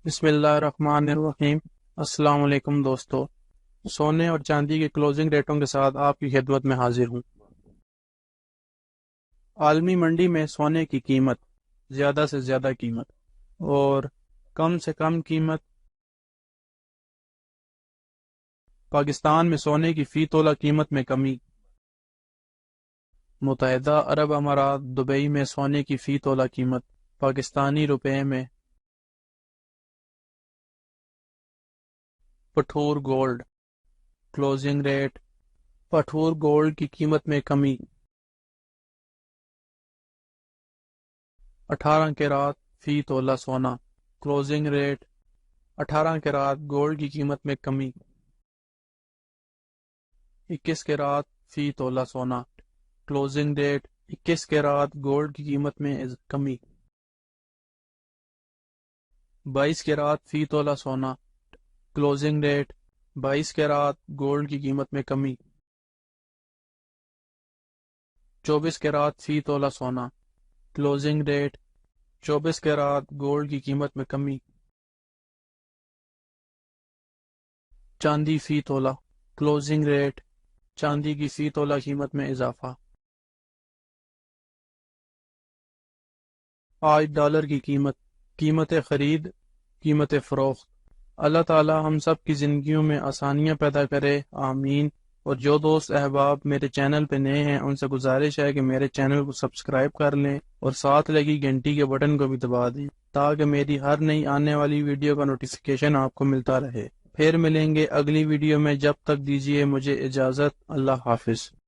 بسم اللہ الرحمن الرحیم۔ السلام علیکم دوستو، سونے اور چاندی کے کلوزنگ ریٹوں کے ساتھ آپ کی خدمت میں حاضر ہوں۔ عالمی منڈی میں سونے کی قیمت، زیادہ سے زیادہ قیمت اور کم سے کم قیمت۔ پاکستان میں سونے کی فی تولہ قیمت میں کمی۔ متحدہ عرب امارات دبئی میں سونے کی فی تولہ قیمت پاکستانی روپے میں۔ پٹھور گولڈ کلوزنگ ریٹ۔ پٹھور گولڈ کی قیمت میں کمی۔ 18 کیرات فی تولہ سونا کلوزنگ ریٹ۔ 18 کیرات گولڈ کی قیمت میں کمی۔ 21 کیرات فی تولہ سونا کلوزنگ ریٹ۔ 21 کیرات گولڈ کی قیمت میں کمی۔ 22 کیرات فی تولہ سونا کلوزنگ ریٹ۔ 22 کیرات گولڈ کی قیمت میں کمی۔ 24 کیرات فی تولہ سونا کلوزنگ ریٹ۔ 24 کیرات گولڈ کی قیمت میں کمی۔ چاندی فی تولہ کلوزنگ ریٹ۔ چاندی کی فی تولہ قیمت میں اضافہ۔ آج ڈالر کی قیمت خرید، قیمت فروخت۔ اللہ تعالی ہم سب کی زندگیوں میں آسانیاں پیدا کرے، آمین۔ اور جو دوست احباب میرے چینل پہ نئے ہیں ان سے گزارش ہے کہ میرے چینل کو سبسکرائب کر لیں اور ساتھ لگی گھنٹی کے بٹن کو بھی دبا دیں تاکہ میری ہر نئی آنے والی ویڈیو کا نوٹیفیکیشن آپ کو ملتا رہے۔ پھر ملیں گے اگلی ویڈیو میں، جب تک دیجیے مجھے اجازت۔ اللہ حافظ۔